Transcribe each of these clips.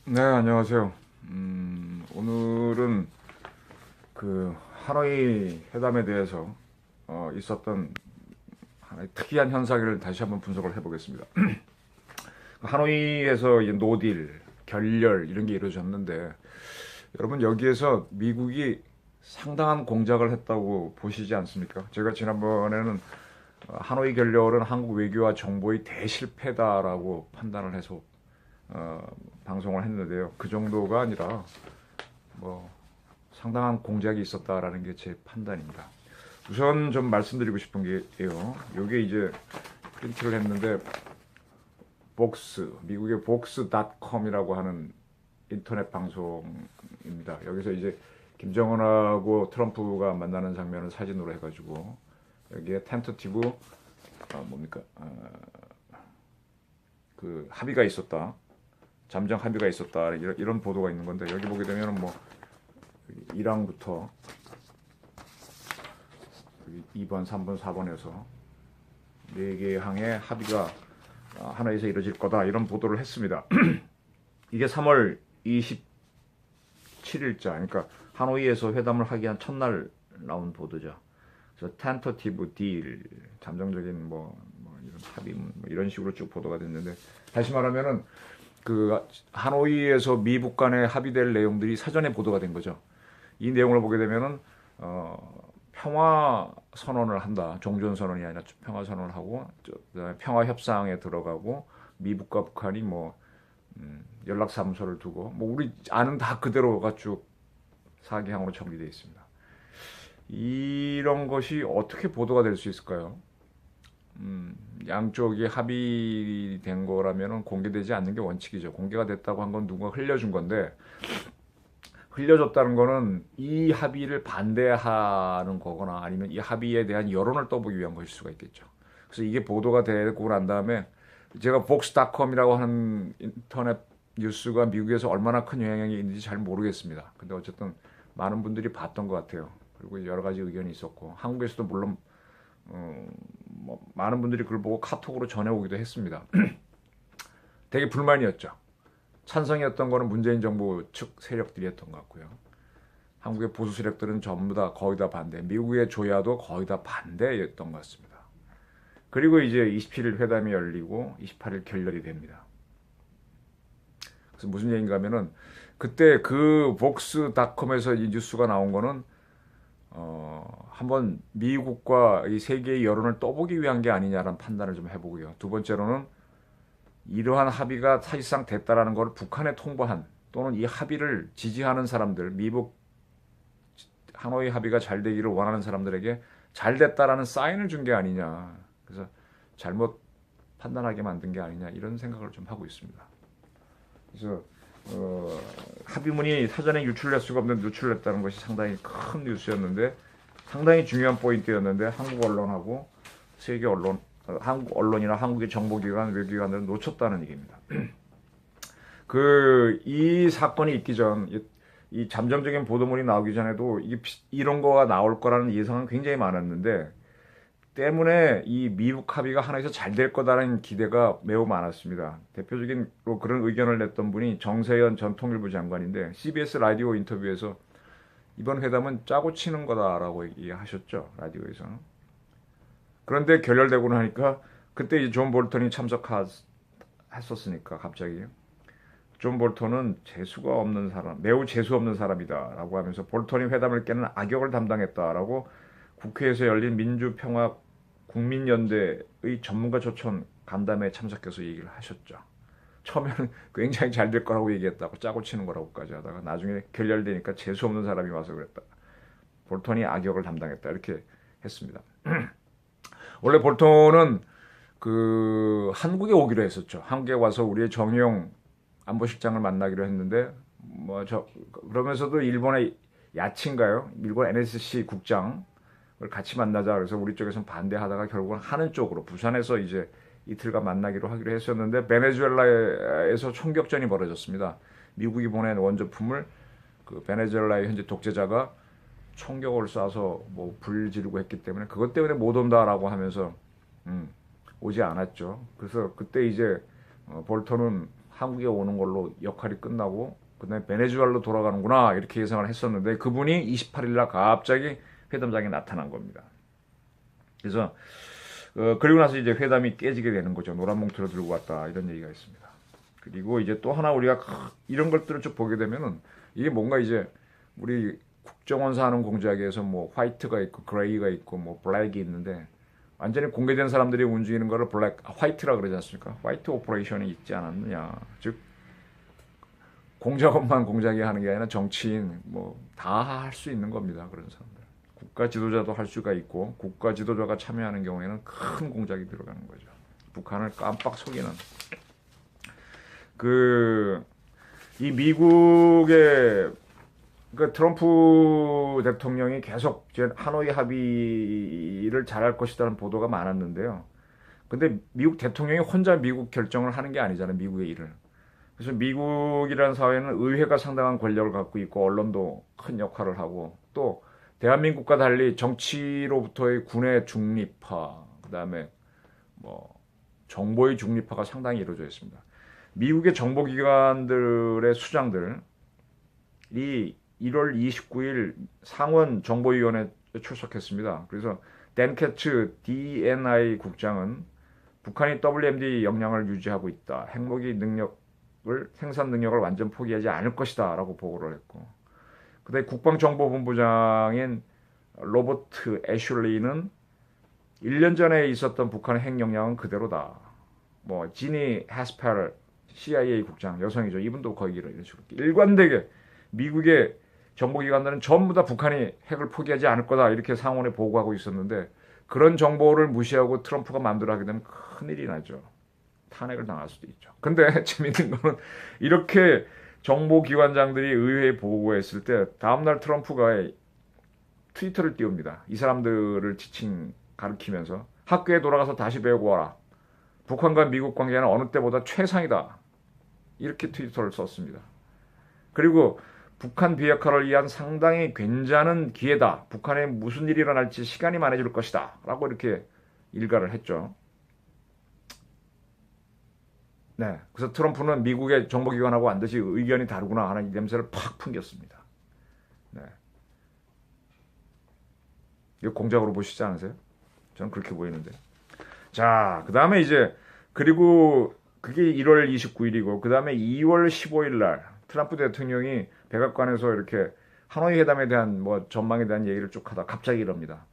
네, 안녕하세요. 오늘은 그 하노이 회담에 대해서 있었던 하나의 특이한 현상을 다시 한번 분석을 해보겠습니다. 하노이에서 이 노딜, 결렬 이런 게 이루어졌는데 여러분 여기에서 미국이 상당한 공작을 했다고 보시지 않습니까? 제가 지난번에는 하노이 결렬은 한국 외교와 정보의 대실패다라고 판단을 해서 어, 방송을 했는데요. 그 정도가 아니라 뭐 상당한 공작이 있었다라는 게 제 판단입니다. 우선 좀 말씀드리고 싶은 게요. 이게 이제 프린트를 했는데 미국의 복스닷컴이라고 하는 인터넷 방송입니다. 여기서 이제 김정은하고 트럼프가 만나는 장면을 사진으로 해가지고 여기에 텐터티브 뭡니까 그 합의가 있었다, 잠정 합의가 있었다 이런 보도가 있는 건데 여기 보게 되면 뭐 1항부터 2번, 3번, 4번에서 4개의 항의 합의가 하나에서 이루어질 거다 이런 보도를 했습니다. 이게 3월 27일자 그러니까 하노이에서 회담을 하기 한 첫날 나온 보도죠. 그래서 tentative deal 잠정적인 뭐 이런 합의 뭐 이런 식으로 쭉 보도가 됐는데 다시 말하면은 그 하노이에서 미북 간에 합의될 내용들이 사전에 보도가 된 거죠. 이 내용을 보게 되면은 평화 선언을 한다. 종전 선언이 아니라 평화 선언을 하고 평화 협상에 들어가고 미북과 북한이 뭐 연락사무소를 두고 뭐 우리 아는 다 그대로가 쭉 4개항으로 정리되어 있습니다. 이런 것이 어떻게 보도가 될 수 있을까요? 양쪽이 합의된 거라면 공개되지 않는 게 원칙이죠. 공개가 됐다고 한 건 누군가 흘려준 건데 흘려줬다는 거는 이 합의를 반대하는 거거나 아니면 이 합의에 대한 여론을 떠보기 위한 것일 수가 있겠죠. 그래서 이게 보도가 되고 난 다음에 제가 복스닷컴이라고 하는 인터넷 뉴스가 미국에서 얼마나 큰 영향이 있는지 잘 모르겠습니다. 근데 어쨌든 많은 분들이 봤던 것 같아요. 그리고 여러 가지 의견이 있었고 한국에서도 물론 뭐 많은 분들이 그걸 보고 카톡으로 전해오기도 했습니다. 되게 불만이었죠. 찬성이었던 거는 문재인 정부 측 세력들이었던 것 같고요. 한국의 보수 세력들은 전부 다 거의 다 반대, 미국의 조야도 거의 다 반대였던 것 같습니다. 그리고 이제 27일 회담이 열리고 28일 결렬이 됩니다. 그래서 무슨 얘기인가 하면은 그때 그 복스닷컴에서 이 뉴스가 나온 거는 한번 미국과 이 세계의 여론을 떠보기 위한 게 아니냐라는 판단을 좀 해보고요. 두 번째로는 이러한 합의가 사실상 됐다라는 걸 북한에 통보한 또는 이 합의를 지지하는 사람들, 미국 하노이 합의가 잘 되기를 원하는 사람들에게 잘 됐다라는 사인을 준 게 아니냐. 그래서 잘못 판단하게 만든 게 아니냐 이런 생각을 좀 하고 있습니다. 그래서 합의문이 사전에 유출될 수가 없는 유출됐다는 것이 상당히 큰 뉴스였는데 상당히 중요한 포인트였는데 한국 언론하고 세계 언론, 한국 언론이나 한국의 정보기관, 외교기관들은 놓쳤다는 얘기입니다. 이 사건이 있기 전, 이 잠정적인 보도문이 나오기 전에도 이런 거가 나올 거라는 예상은 굉장히 많았는데 때문에 이 미국 합의가 하나에서 잘 될 거다라는 기대가 매우 많았습니다. 대표적인 그런 의견을 냈던 분이 정세현 전 통일부 장관인데 CBS 라디오 인터뷰에서 이번 회담은 짜고 치는 거다라고 얘기하셨죠. 라디오에서는. 그런데 결렬되고 나니까 그때 이제 존 볼턴이 참석했었으니까 갑자기 존 볼턴은 재수가 없는 사람, 매우 재수 없는 사람이다라고 하면서 볼턴이 회담을 깨는 악역을 담당했다라고 국회에서 열린 민주평화 국민연대의 전문가 초청 간담회에 참석해서 얘기를 하셨죠. 처음에는 굉장히 잘 될 거라고 얘기했다고 짜고 치는 거라고까지 하다가 나중에 결렬되니까 재수 없는 사람이 와서 그랬다. 볼턴이 악역을 담당했다 이렇게 했습니다. 원래 볼턴은 그 한국에 오기로 했었죠. 한국에 와서 우리의 정의용 안보실장을 만나기로 했는데 그러면서도 일본의 야친가요? 일본 NSC 국장을 같이 만나자 그래서 우리 쪽에서는 반대하다가 결국은 하는 쪽으로 부산에서 이제 이틀간 만나기로 하기로 했었는데 베네수엘라에서 총격전이 벌어졌습니다. 미국이 보낸 원조품을 그 베네수엘라의 현재 독재자가 총격을 쏴서 뭐 불 지르고 했기 때문에 그것 때문에 못 온다라고 하면서 오지 않았죠. 그래서 그때 이제 볼턴은 한국에 오는 걸로 역할이 끝나고 그다음에 베네수엘로 돌아가는구나 이렇게 예상을 했었는데 그분이 28일 날 갑자기 회담장에 나타난 겁니다. 그래서 그리고 나서 이제 회담이 깨지게 되는 거죠. 노란 봉투를 들고 왔다 이런 얘기가 있습니다. 그리고 이제 또 하나 우리가 이런 것들을 쭉 보게 되면은 이게 뭔가 이제 우리 국정원사 하는 공작에서 뭐 화이트가 있고 그레이가 있고 뭐 블랙이 있는데 완전히 공개된 사람들이 움직이는 거를 화이트라 그러지 않습니까? 화이트 오퍼레이션이 있지 않았느냐. 즉 공작원만 공작이 하는 게 아니라 정치인 뭐 다 할 수 있는 겁니다. 그런 사람들. 국가 지도자도 할 수가 있고 국가 지도자가 참여하는 경우에는 큰 공작이 들어가는 거죠. 북한을 깜빡 속이는 이 미국의 트럼프 대통령이 계속 하노이 합의를 잘할 것이라는 보도가 많았는데요. 근데 미국 대통령이 혼자 미국 결정을 하는 게 아니잖아요. 미국의 일을. 그래서 미국이라는 사회는 의회가 상당한 권력을 갖고 있고 언론도 큰 역할을 하고 또 대한민국과 달리 정치로부터의 군의 중립화, 그다음에 뭐 정보의 중립화가 상당히 이루어져 있습니다. 미국의 정보기관들의 수장들이 1월 29일 상원 정보위원회에 출석했습니다. 그래서 댄 캐츠 DNI 국장은 북한이 WMD 역량을 유지하고 있다. 핵무기 생산 능력을 완전 포기하지 않을 것이다 라고 보고를 했고 그다음에 국방정보본부장인 로버트 애슐리는 1년 전에 있었던 북한의 핵 역량은 그대로다. 뭐 지니 해스펠 CIA 국장 여성이죠. 이분도 거기를 이런 식으로 일관되게 미국의 정보기관들은 전부 다 북한이 핵을 포기하지 않을 거다 이렇게 상원에 보고하고 있었는데 그런 정보를 무시하고 트럼프가 마음대로 하게 되면 큰일이 나죠. 탄핵을 당할 수도 있죠. 근데 재밌는 거는 이렇게 정보기관장들이 의회에 보고했을 때 다음날 트럼프가 트위터를 띄웁니다. 이 사람들을 지칭 가리키면서 학교에 돌아가서 다시 배우고 와라. 북한과 미국 관계는 어느 때보다 최상이다. 이렇게 트위터를 썼습니다. 그리고 북한 비핵화를 위한 상당히 괜찮은 기회다. 북한에 무슨 일이 일어날지 시간이 많아질 것이다. 라고 이렇게 일가를 했죠. 네. 그래서 트럼프는 미국의 정보기관하고 반드시 의견이 다르구나 하는 이 냄새를 팍 풍겼습니다. 네. 이거 공작으로 보시지 않으세요? 저는 그렇게 보이는데. 자, 그 다음에 이제, 그리고 그게 1월 29일이고, 그 다음에 2월 15일 날, 트럼프 대통령이 백악관에서 이렇게 하노이 회담에 대한 뭐 전망에 대한 얘기를 쭉 하다 갑자기 이럽니다.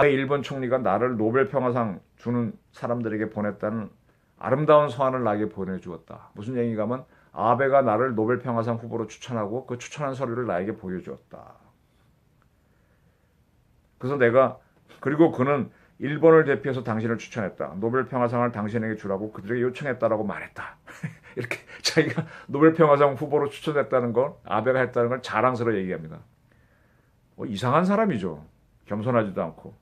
일본 총리가 나를 노벨 평화상 주는 사람들에게 보냈다는 아름다운 서한을 나에게 보내주었다. 무슨 얘기가 하면 아베가 나를 노벨 평화상 후보로 추천하고 그 추천한 서류를 나에게 보여주었다. 그래서 그리고 그는 일본을 대표해서 당신을 추천했다. 노벨 평화상을 당신에게 주라고 그들에게 요청했다라고 말했다. 이렇게 자기가 노벨 평화상 후보로 추천했다는 걸 아베가 했다는 걸 자랑스러워 얘기합니다. 이상한 사람이죠. 겸손하지도 않고.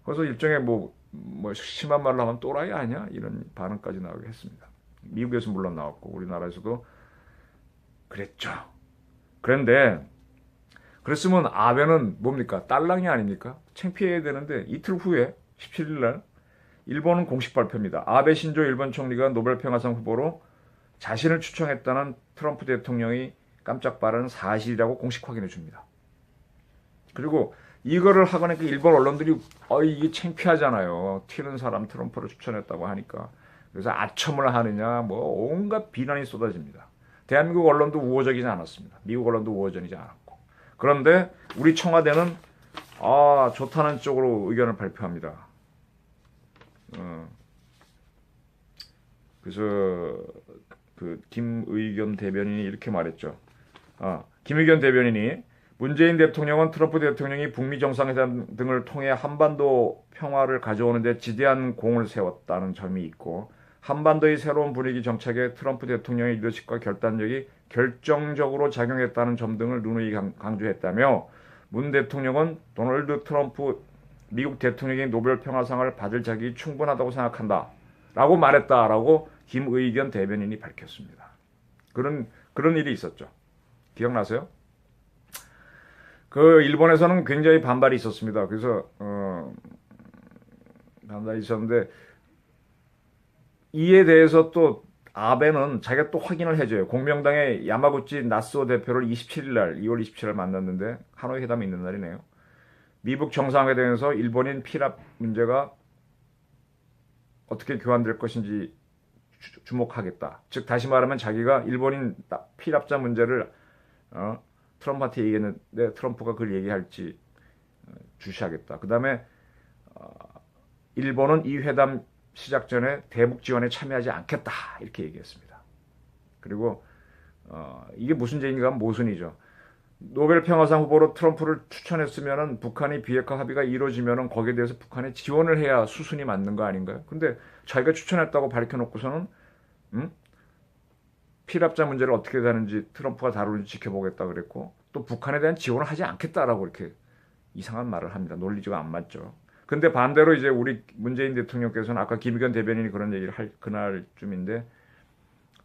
그래서 일종의 뭐 심한 말로 하면 또라이 아니야? 이런 반응까지 나오게 했습니다. 미국에서 물론 나왔고 우리나라에서도 그랬죠. 그런데 그랬으면 아베는 뭡니까? 딸랑이 아닙니까? 창피해야 되는데 이틀 후에 17일 날 일본은 공식 발표입니다. 아베 신조 일본 총리가 노벨 평화상 후보로 자신을 추천했다는 트럼프 대통령이 깜짝 발언은 사실이라고 공식 확인해 줍니다. 그리고 이거를 하고 나니까 일본 언론들이 이게 창피하잖아요. 튀는 사람 트럼프를 추천했다고 하니까. 그래서 아첨을 하느냐 뭐 온갖 비난이 쏟아집니다. 대한민국 언론도 우호적이지 않았습니다. 미국 언론도 우호적이지 않았고. 그런데 우리 청와대는 좋다는 쪽으로 의견을 발표합니다. 그래서 김의겸 대변인이 이렇게 말했죠. 김의겸 대변인이 문재인 대통령은 트럼프 대통령이 북미 정상회담 등을 통해 한반도 평화를 가져오는 데 지대한 공을 세웠다는 점이 있고 한반도의 새로운 분위기 정착에 트럼프 대통령의 리더십과 결단력이 결정적으로 작용했다는 점 등을 누누이 강조했다며 문 대통령은 도널드 트럼프 미국 대통령이 노벨 평화상을 받을 자격이 충분하다고 생각한다 라고 말했다라고 김의견 대변인이 밝혔습니다. 그런 일이 있었죠. 기억나세요? 일본에서는 굉장히 반발이 있었습니다. 그래서 반발이 있었는데 이에 대해서 또 아베는 자기가 또 확인을 해줘요. 공명당의 야마구치 나스오 대표를 27일 날, 2월 27일 만났는데 하노이 회담이 있는 날이네요. 미북 정상회담에서 일본인 피랍 문제가 어떻게 교환될 것인지 주목하겠다. 즉 다시 말하면 자기가 일본인 피랍자 문제를 트럼프한테 얘기했는데 트럼프가 그걸 얘기할지 주시하겠다. 그 다음에 일본은 이 회담 시작 전에 대북 지원에 참여하지 않겠다 이렇게 얘기했습니다. 그리고 이게 무슨 얘기인가 하면 모순이죠. 노벨 평화상 후보로 트럼프를 추천했으면은 북한이 비핵화 합의가 이루어지면은 거기에 대해서 북한에 지원을 해야 수순이 맞는 거 아닌가요? 근데 자기가 추천했다고 밝혀놓고서는 피랍자 문제를 어떻게 되는지 트럼프가 다루는지 지켜보겠다 그랬고 또 북한에 대한 지원을 하지 않겠다라고 이렇게 이상한 말을 합니다. 논리가 안 맞죠. 근데 반대로 이제 우리 문재인 대통령께서는 아까 김의겸 대변인이 그런 얘기를 할 그날쯤인데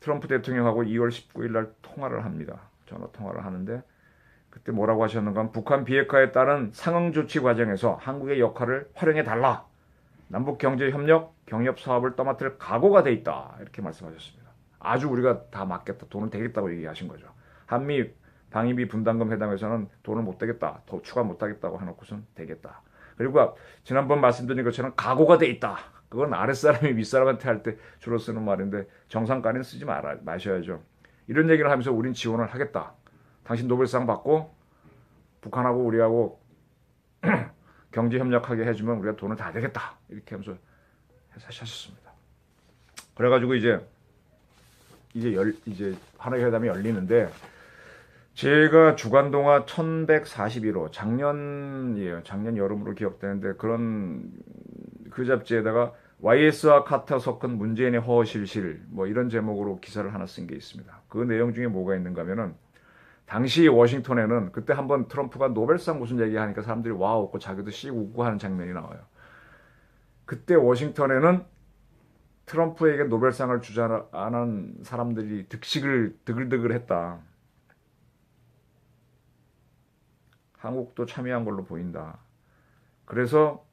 트럼프 대통령하고 2월 19일 날 통화를 합니다. 전화 통화를 하는데 그때 뭐라고 하셨는가 하면 북한 비핵화에 따른 상응 조치 과정에서 한국의 역할을 활용해 달라. 남북 경제 협력, 경협 사업을 떠맡을 각오가 돼 있다. 이렇게 말씀하셨습니다. 아주 우리가 다 맞겠다. 돈은 되겠다고 얘기하신 거죠. 한미 방위비 분담금 회담에서는 돈을 못 되겠다. 더 추가 못 하겠다고 해놓고선 되겠다. 그리고 지난번 말씀드린 것처럼 각오가 돼 있다. 그건 아랫사람이 윗사람한테 할 때 주로 쓰는 말인데 정상까지는 쓰지 마셔야죠. 이런 얘기를 하면서 우린 지원을 하겠다. 당신 노벨상 받고 북한하고 우리하고 경제 협력하게 해주면 우리가 돈을 다 되겠다. 이렇게 하면서 하셨습니다. 그래가지고 이제 하노이 회담이 열리는데 제가 주간동화 1141호 작년이에요. 작년 여름으로 기억되는데 그 잡지에다가 YS와 카터 섞은 문재인의 허허실실 뭐 이런 제목으로 기사를 하나 쓴 게 있습니다. 그 내용 중에 뭐가 있는가 하면은 당시 워싱턴에는 그때 한번 트럼프가 노벨상 무슨 얘기하니까 사람들이 와 웃고 자기도 씩 웃고 하는 장면이 나와요. 그때 워싱턴에는 트럼프에게 노벨상을 주자는 사람들이 득식을 드글드글 했다. 한국도 참여한 걸로 보인다. 그래서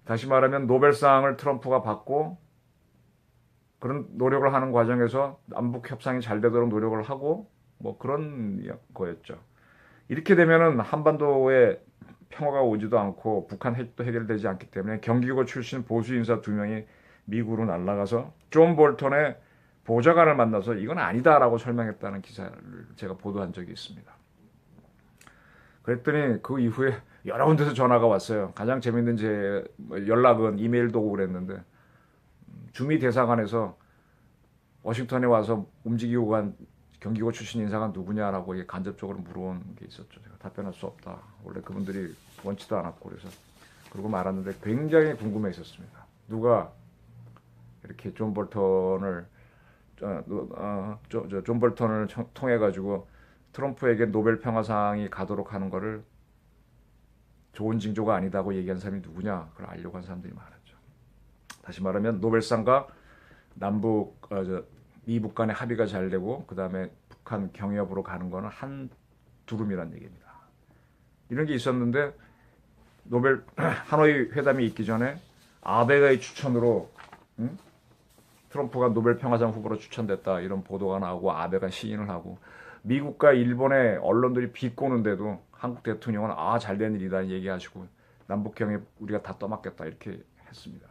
다시 말하면 노벨상을 트럼프가 받고 그런 노력을 하는 과정에서 남북 협상이 잘 되도록 노력을 하고 뭐 그런 거였죠. 이렇게 되면은 한반도에 평화가 오지도 않고 북한 핵도 해결되지 않기 때문에 경기고 출신 보수 인사 2명이 미국으로 날아가서 존 볼턴의 보좌관을 만나서 이건 아니다라고 설명했다는 기사를 제가 보도한 적이 있습니다. 그랬더니 그 이후에 여러 군데서 전화가 왔어요. 가장 재밌는 제 연락은 이메일도 오고 그랬는데 주미 대사관에서 워싱턴에 와서 움직이고 간 경기고 출신 인사가 누구냐라고 간접적으로 물어온 게 있었죠. 제가 답변할 수 없다. 원래 그분들이 원치도 않았고 그래서 그러고 말았는데 굉장히 궁금해했었습니다. 누가 이렇게 존 볼턴을 통해 가지고 트럼프에게 노벨 평화상이 가도록 하는 거를 좋은 징조가 아니다고 얘기한 사람이 누구냐 그걸 알려고 한 사람들이 많았죠. 다시 말하면 노벨상과 미북 간의 합의가 잘 되고 그 다음에 북한 경협으로 가는 거는 한 두름이란 얘기입니다. 이런 게 있었는데 하노이 회담이 있기 전에 아베의 추천으로 트럼프가 노벨 평화상 후보로 추천됐다 이런 보도가 나오고 아베가 시인을 하고 미국과 일본의 언론들이 비꼬는데도 한국 대통령은 잘된 일이다 얘기하시고 남북경협 우리가 다 떠맡겠다 이렇게 했습니다.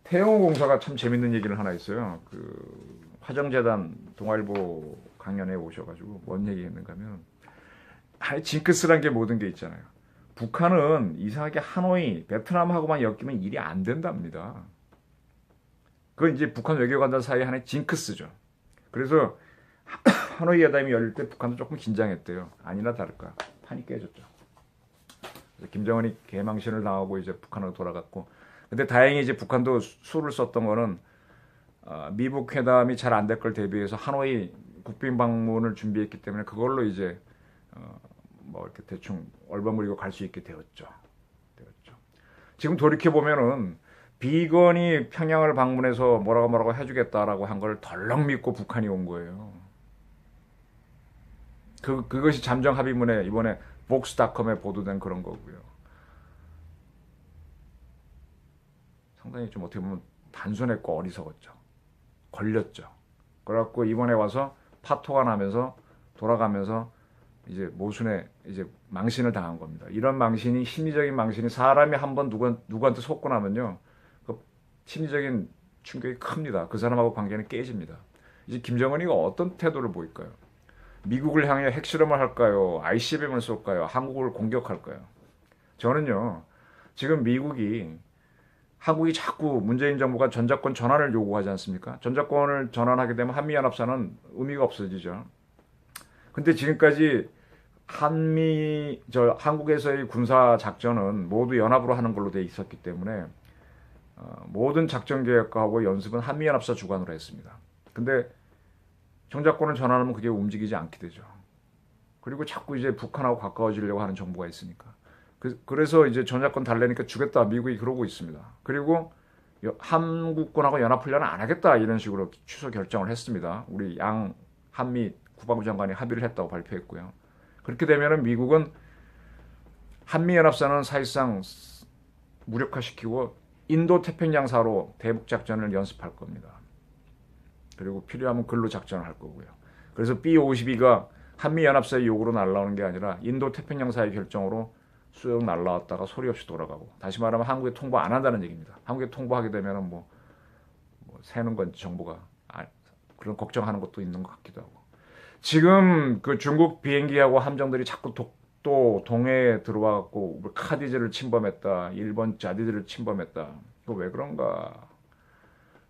태영호 공사가 참 재밌는 얘기를 하나 있어요. 그 화정재단 동아일보 강연에 오셔가지고 뭔 얘기했는가 하면 징크스란 게 모든 게 있잖아요. 북한은 이상하게 하노이, 베트남하고만 엮이면 일이 안 된답니다. 그건 이제 북한 외교관들 사이에 하나의 징크스죠. 그래서 하노이 회담이 열릴 때 북한도 조금 긴장했대요. 아니나 다를까 판이 깨졌죠. 김정은이 개망신을 당하고 이제 북한으로 돌아갔고, 근데 다행히 이제 북한도 수를 썼던 거는 미북 회담이 잘 안 될 걸 대비해서 하노이 국빈 방문을 준비했기 때문에 그걸로 이제 뭐 이렇게 대충 얼버무리고 갈 수 있게 되었죠. 지금 돌이켜 보면은 비건이 평양을 방문해서 뭐라고 해주겠다라고 한 걸 덜렁 믿고 북한이 온 거예요. 그것이 잠정 합의문에 이번에 복스닷컴에 보도된 그런 거고요. 상당히 좀 어떻게 보면 단순했고 어리석었죠. 걸렸죠. 그래갖고 이번에 와서 파토가 나면서 돌아가면서 이제 모순에 이제 망신을 당한 겁니다. 이런 망신이 심리적인 망신이 사람이 한번 누구한테 속고 나면요, 그 심리적인 충격이 큽니다. 그 사람하고 관계는 깨집니다. 이제 김정은이가 어떤 태도를 보일까요? 미국을 향해 핵실험을 할까요? ICBM을 쏠까요? 한국을 공격할까요? 저는요, 지금 한국이 자꾸 문재인 정부가 전자권 전환을 요구하지 않습니까? 전자권을 전환하게 되면 한미연합사는 의미가 없어지죠. 근데 지금까지 한국에서의 군사 작전은 모두 연합으로 하는 걸로 돼 있었기 때문에 모든 작전 계획하고 연습은 한미연합사 주관으로 했습니다. 근데 정자권을 전환하면 그게 움직이지 않게 되죠. 그리고 자꾸 이제 북한하고 가까워지려고 하는 정부가 있으니까. 그래서 이제 전자권 달래니까 주겠다, 미국이 그러고 있습니다. 그리고 한국군하고 연합훈련을 안 하겠다, 이런 식으로 취소 결정을 했습니다. 우리 한미 국방부 장관이 합의를 했다고 발표했고요. 그렇게 되면은 미국은 한미연합사는 사실상 무력화시키고 인도 태평양사로 대북 작전을 연습할 겁니다. 그리고 필요하면 근로 작전을 할 거고요. 그래서 B-52가 한미연합사의 요구로 날라오는 게 아니라 인도 태평양사의 결정으로 쑥 날라왔다가 소리 없이 돌아가고, 다시 말하면 한국에 통보 안 한다는 얘기입니다. 한국에 통보하게 되면은 뭐 새는 건지 정부가 그런 걱정하는 것도 있는 것 같기도 하고. 지금 그 중국 비행기하고 함정들이 자꾸 또 동해에 들어와갖고 카디즈를 침범했다, 일본 자디즈를 침범했다. 이거 왜 그런가?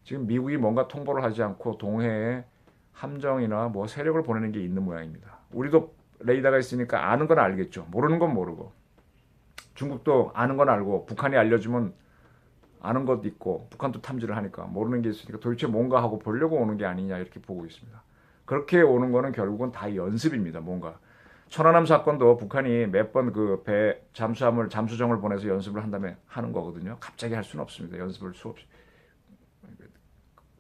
지금 미국이 뭔가 통보를 하지 않고 동해에 함정이나 뭐 세력을 보내는 게 있는 모양입니다. 우리도 레이더가 있으니까 아는 건 알겠죠. 모르는 건 모르고. 중국도 아는 건 알고, 북한이 알려주면 아는 것도 있고, 북한도 탐지를 하니까 모르는 게 있으니까 도대체 뭔가 하고 보려고 오는 게 아니냐, 이렇게 보고 있습니다. 그렇게 오는 거는 결국은 다 연습입니다. 뭔가 천안함 사건도 북한이 몇 번 그 배 잠수정을 보내서 연습을 한 다음에 하는 거거든요. 갑자기 할 수는 없습니다. 연습을 수없이.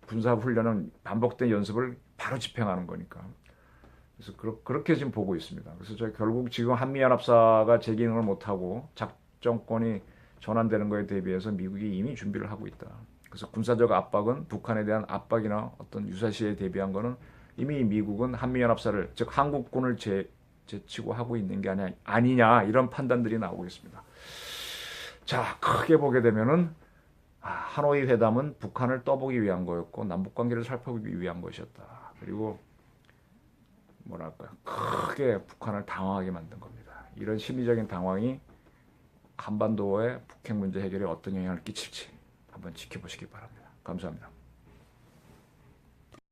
군사훈련은 반복된 연습을 바로 집행하는 거니까. 그래서 그렇게 지금 보고 있습니다. 그래서 저희 결국 지금 한미연합사가 제 기능을 못하고 작전권이 전환되는 거에 대비해서 미국이 이미 준비를 하고 있다. 그래서 군사적 압박은, 북한에 대한 압박이나 어떤 유사시에 대비한 거는 이미 미국은 한미연합사를, 즉 한국군을 제치고 하고 있는 게 아니냐, 이런 판단들이 나오고 있습니다. 자, 크게 보게 되면은 하노이 회담은 북한을 떠보기 위한 거였고 남북관계를 살펴보기 위한 것이었다. 그리고 뭐랄까요, 크게 북한을 당황하게 만든 겁니다. 이런 심리적인 당황이 한반도의 북핵 문제 해결에 어떤 영향을 끼칠지 한번 지켜보시기 바랍니다. 감사합니다.